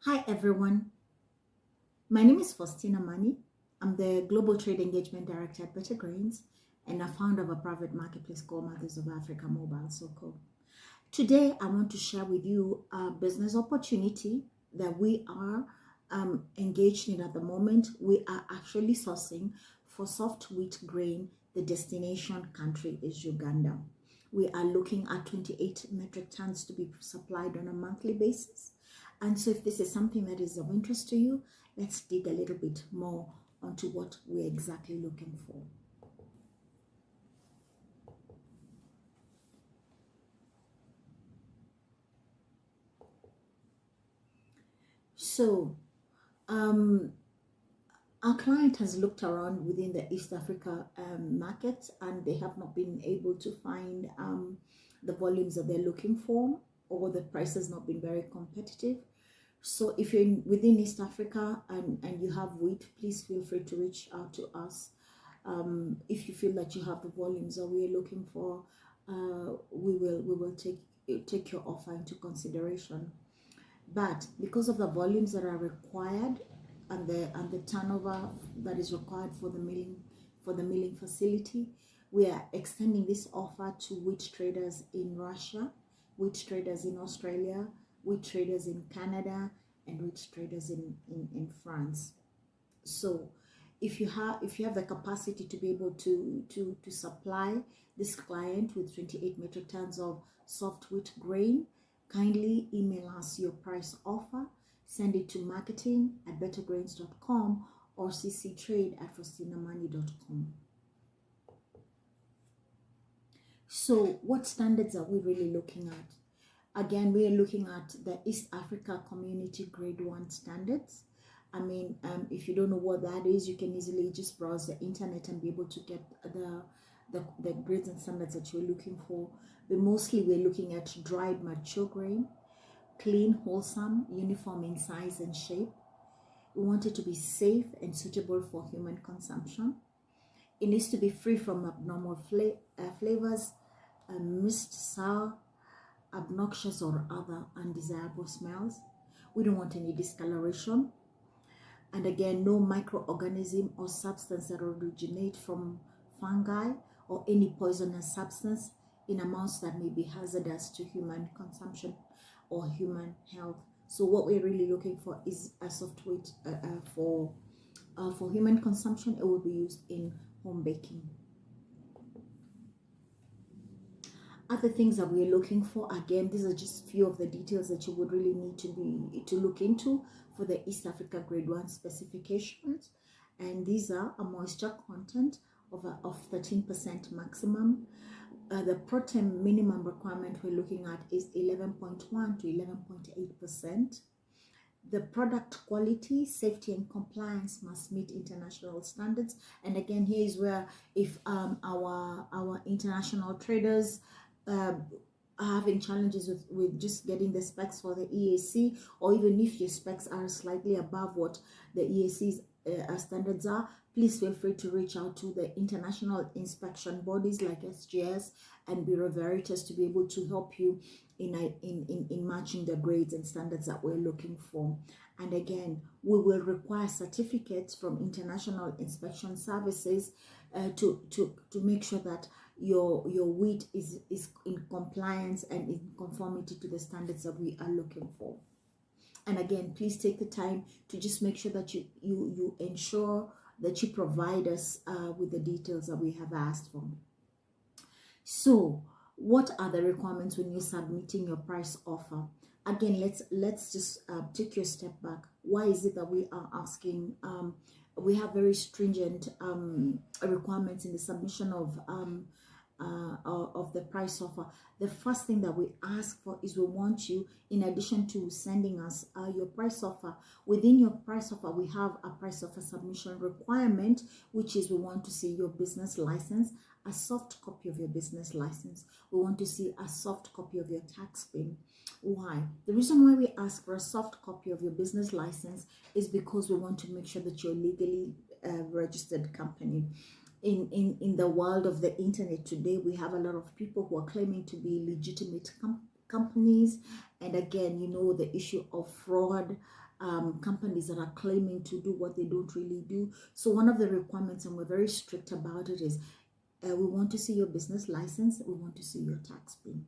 Hi everyone, my name is Faustina Mani. I'm the Global Trade Engagement Director at Better Grains and a founder of a private marketplace called Mothers of Africa Mobile Soko. Today I want to share with you a business opportunity that we are engaged in at the moment. We are actually sourcing for soft wheat grain. The destination country is Uganda. We are looking at 28 metric tons to be supplied on a monthly basis. And so if this is something that is of interest to you, let's dig a little bit more onto what we're exactly looking for. So our client has looked around within the East Africa market, and they have not been able to find the volumes that they're looking for, or the price has not been very competitive. So if you're within East Africa and you have wheat, please feel free to reach out to us. If you feel that you have the volumes that we're looking for, we will take your offer into consideration. But because of the volumes that are required and the turnover that is required for the milling facility, we are extending this offer to wheat traders in Russia, wheat traders in Australia, wheat traders in Canada, and wheat traders in France. So if you have the capacity to be able to supply this client with 28 metric tons of soft wheat grain, kindly email us your price offer, send it to marketing@bettergrains.com or cctrade@faustinamani.com. So what standards are we really looking at? Again, we are looking at the East Africa Community Grade 1 standards. I mean, if you don't know what that is, you can easily just browse the internet and be able to get the grades and standards that you're looking for. But mostly we're looking at dried mature grain, clean, wholesome, uniform in size and shape. We want it to be safe and suitable for human consumption. It needs to be free from abnormal flavors, mist, sour, obnoxious or other undesirable smells. We don't want any discoloration. And again, no microorganism or substance that originate from fungi or any poisonous substance in amounts that may be hazardous to human consumption or human health. So what we're really looking for is a soft wheat for human consumption. It will be used in home baking. Other things that we're looking for, again, these are just few of the details that you would really need to look into for the East Africa Grade 1 specifications. And these are a moisture content of 13% maximum. The protein minimum requirement we're looking at is 11.1 to 11.8%. The product quality, safety, and compliance must meet international standards. And again, here is where if our international traders are having challenges with just getting the specs for the EAC, or even if your specs are slightly above what the EAC's standards are, please feel free to reach out to the international inspection bodies like SGS and Bureau Veritas to be able to help you in matching the grades and standards that we're looking for. And again, we will require certificates from international inspection services to make sure that your wheat is in compliance and in conformity to the standards that we are looking for. And again, please take the time to just make sure that you ensure that you provide us with the details that we have asked for. So what are the requirements when you're submitting your price offer? Again, let's just take your step back. Why is it that we are asking? We have very stringent requirements in the submission of the price offer. The first thing that we ask for is we want you, in addition to sending us your price offer, within your price offer we have a price offer submission requirement, which is we want to see your business license, a soft copy of your business license. We want to see a soft copy of your tax bill. Why? The reason why we ask for a soft copy of your business license is because we want to make sure that you're legally registered company. In the world of the internet today, we have a lot of people who are claiming to be legitimate companies, and again, you know, the issue of fraud companies that are claiming to do what they don't really do. So one of the requirements, and we're very strict about it, is we want to see your business license, we want to see your tax PIN.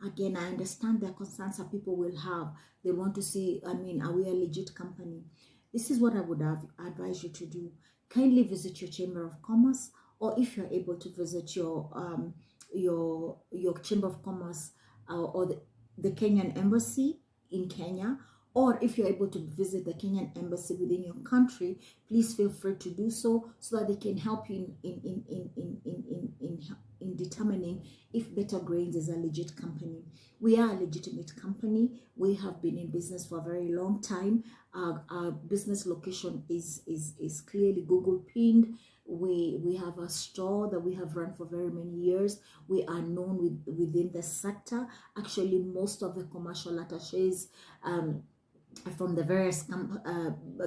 Again, I understand the concerns that people will have. They want to see, I mean, are we a legit company? This is what I would advise you to do. Kindly visit your Chamber of Commerce, or if you're able to visit your Chamber of Commerce or the Kenyan Embassy in Kenya, or if you're able to visit the Kenyan Embassy within your country, please feel free to do so that they can help you in determining if Better Grains is a legit company. We are a legitimate company. We have been in business for a very long time. Our business location is clearly Google pinned. We have a store that we have run for very many years. We are known within the sector. Actually, most of the commercial attaches from the various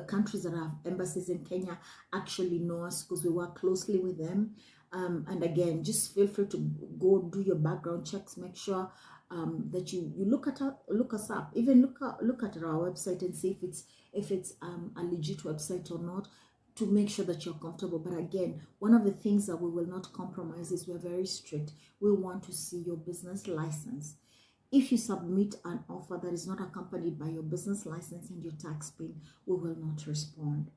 countries that have embassies in Kenya actually know us because we work closely with them. And again, just feel free to go do your background checks. Make sure that you look us up. Even look at our website and see if it's a legit website or not, to make sure that you're comfortable. But again, one of the things that we will not compromise is we're very strict. We want to see your business license. If you submit an offer that is not accompanied by your business license and your tax PIN, we will not respond.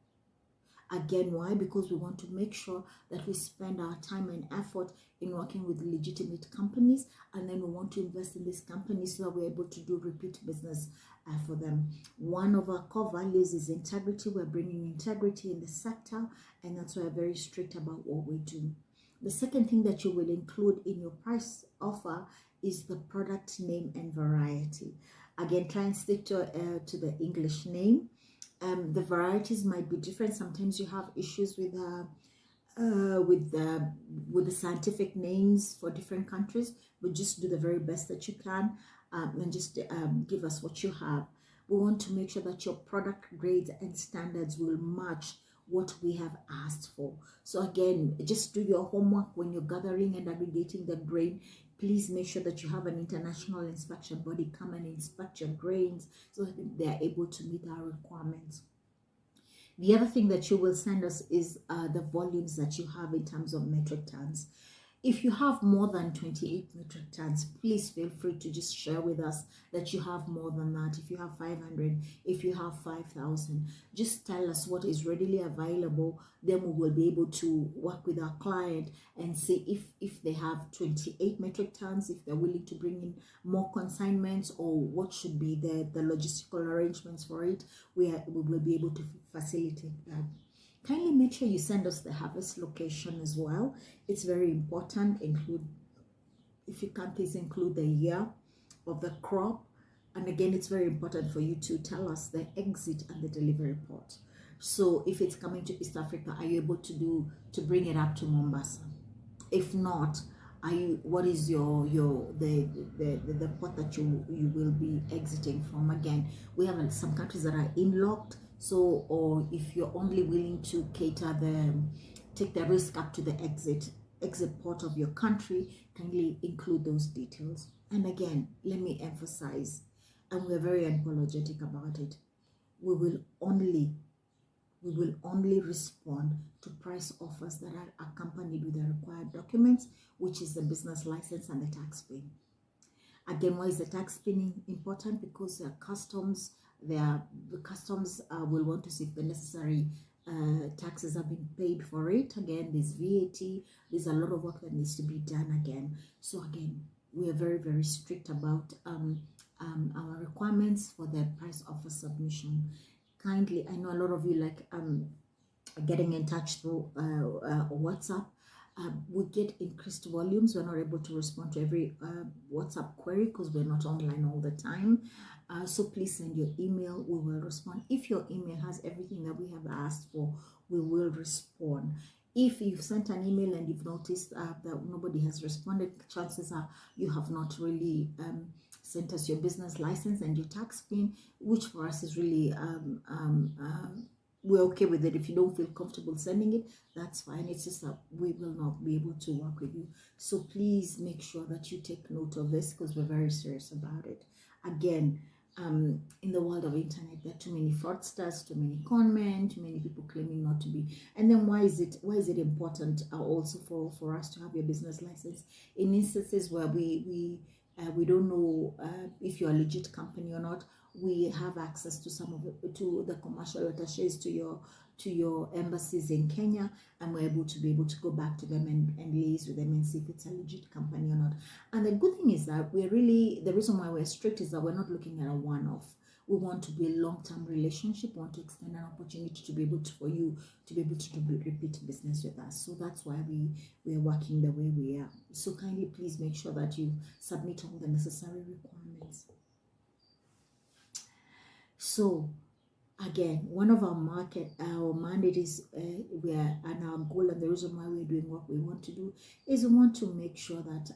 Again, why? Because we want to make sure that we spend our time and effort in working with legitimate companies, and then we want to invest in these companies so that we're able to do repeat business for them. One of our core values is integrity. We're bringing integrity in the sector, and that's why we're very strict about what we do. The second thing that you will include in your price offer is the product name and variety. Again, try and stick to the English name. The varieties might be different. Sometimes you have issues with the scientific names for different countries, but just do the very best that you can, and just give us what you have. We want to make sure that your product grades and standards will match what we have asked for. So again, just do your homework when you're gathering and aggregating the grain. Please make sure that you have an international inspection body come and inspect your grains so that they are able to meet our requirements. The other thing that you will send us is the volumes that you have in terms of metric tons. If you have more than 28 metric tons, please feel free to just share with us that you have more than that. If you have 500, if you have 5,000, just tell us what is readily available. Then we will be able to work with our client and see if they have 28 metric tons, if they're willing to bring in more consignments, or what should be the logistical arrangements for it. We will be able to facilitate that. Kindly make sure you send us the harvest location as well. It's very important. If you can, please include the year of the crop. And again, it's very important for you to tell us the exit and the delivery port. So if it's coming to East Africa, are you able to bring it up to Mombasa? If not, what is the port that you will be exiting from? Again, we have some countries that are in-locked. So, or if you're only willing to take the risk up to the exit port of your country, kindly include those details. And again, let me emphasize, and we're very unapologetic about it, we will only respond to price offers that are accompanied with the required documents, which is the business license and the tax PIN. Again, why is the tax PIN important? Because the customs will want to see if the necessary taxes have been paid for it. Again, there's VAT, there's a lot of work that needs to be done again. So again, we are very, very strict about our requirements for the price offer submission. Kindly, I know a lot of you like getting in touch through WhatsApp. We get increased volumes. We're not able to respond to every WhatsApp query because we're not online all the time. So please send your email. We will respond. If your email has everything that we have asked for, we will respond. If you've sent an email and you've noticed that nobody has responded, chances are you have not really sent us your business license and your tax PIN, which for us is really we're okay with it. If you don't feel comfortable sending it, that's fine. It's just that we will not be able to work with you. So please make sure that you take note of this because we're very serious about it. Again, in the world of internet, there are too many fraudsters, too many conmen, too many people claiming not to be. And then why is it important also for us to have your business license in instances where we don't know if you're a legit company or not? We have access to some of the commercial attaches to your embassies in Kenya, and we're able to go back to them and liaise with them and see if it's a legit company or not. And the good thing is that the reason why we're strict is that we're not looking at a one-off. We want to be a long-term relationship. We want to extend an opportunity to be able to, for you to be able to do repeat business with us. So that's why we're working the way we are. So kindly please make sure that you submit all the necessary requirements. So again, one of our mandate is and our goal, and the reason why we're doing what we want to do is we want to make sure that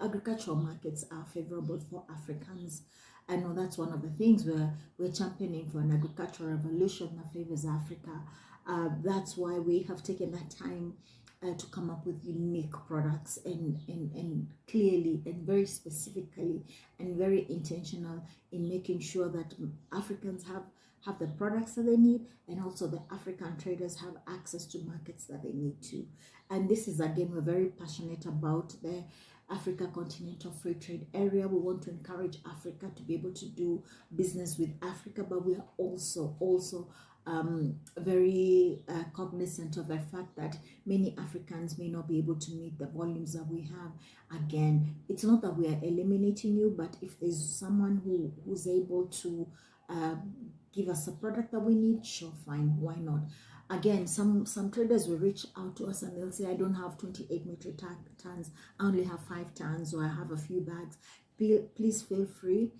agricultural markets are favorable for Africans. I know that's one of the things we're championing for, an agricultural revolution that favors Africa. That's why we have taken that time to come up with unique products and clearly and very specifically and very intentional in making sure that Africans have the products that they need, and also the African traders have access to markets that they need to. And this is, again, we're very passionate about the Africa Continental Free Trade Area. We want to encourage Africa to be able to do business with Africa, but we are also very cognizant of the fact that many Africans may not be able to meet the volumes that we have. Again, it's not that we are eliminating you, but if there's someone who's able to give us a product that we need, sure, fine, why not? Again, some traders will reach out to us and they'll say, I don't have 28 metric tons, I only have 5 tons, or I have a few bags. Please feel free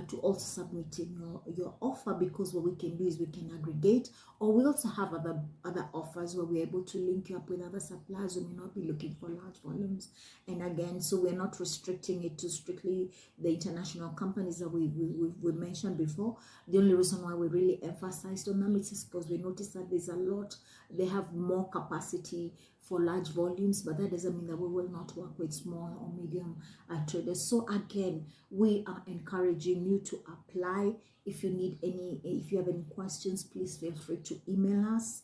to also submit in your offer, because what we can do is we can aggregate, or we also have other offers where we're able to link you up with other suppliers who may not be looking for large volumes. And again, so we're not restricting it to strictly the international companies that we mentioned before. The only reason why we really emphasized on them is because we noticed that there's a lot, they have more capacity for large volumes, but that doesn't mean that we will not work with small or medium traders. So again, we are encouraging you to apply. If you have any questions, please feel free to email us.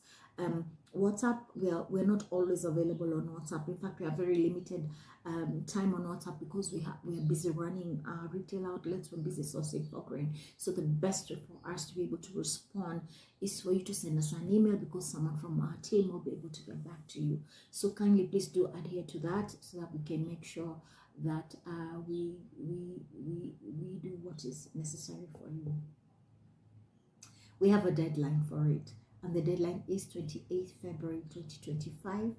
WhatsApp, we're not always available on WhatsApp. In fact, we have very limited time on WhatsApp because we are busy running our retail outlets, we're busy sourcing for grain. So the best way for us to be able to respond is for you to send us an email, because someone from our team will be able to get back to you. So kindly please do adhere to that, so that we can make sure that we do what is necessary for you. We have a deadline for it, and the deadline is 28th February 2025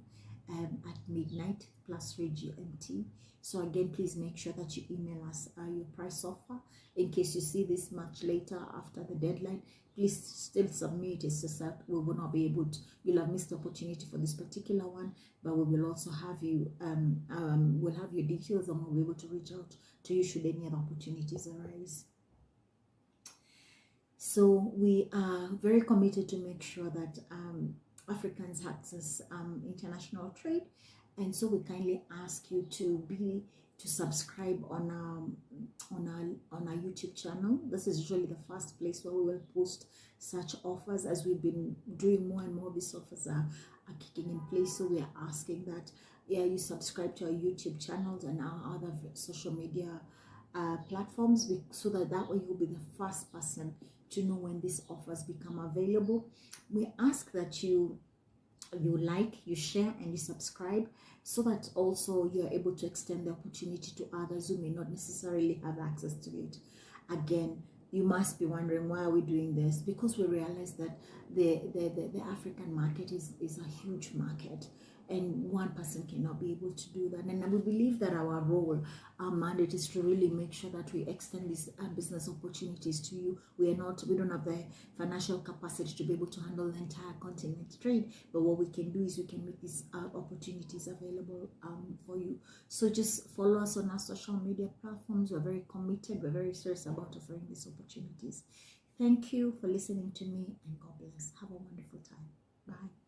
at midnight +3 GMT. So again, please make sure that you email us your price offer. In case you see this much later after the deadline, please still submit. It's just that we will not be able to, you'll have missed the opportunity for this particular one, but we will also have you, we'll have your details, and we'll be able to reach out to you should any other opportunities arise. So we are very committed to make sure that Africans access international trade, and so we kindly ask you to subscribe on our YouTube channel. This is usually the first place where we will post such offers. As we've been doing more and more, these offers are kicking in place. So we are asking that you subscribe to our YouTube channels and our other social media platforms, so that way you'll be the first person to know when these offers become available. We ask that you like, you share, and you subscribe, so that also you're able to extend the opportunity to others who may not necessarily have access to it. Again, you must be wondering, why are we doing this? Because we realize that the African market is a huge market, and one person cannot be able to do that. And we believe that our role, our mandate, is to really make sure that we extend these business opportunities to you. We don't have the financial capacity to be able to handle the entire continent trade, but what we can do is we can make these opportunities available for you. So just follow us on our social media platforms. We're very committed, we're very serious about offering these opportunities. Thank you for listening to me, and God bless. Have a wonderful time. Bye.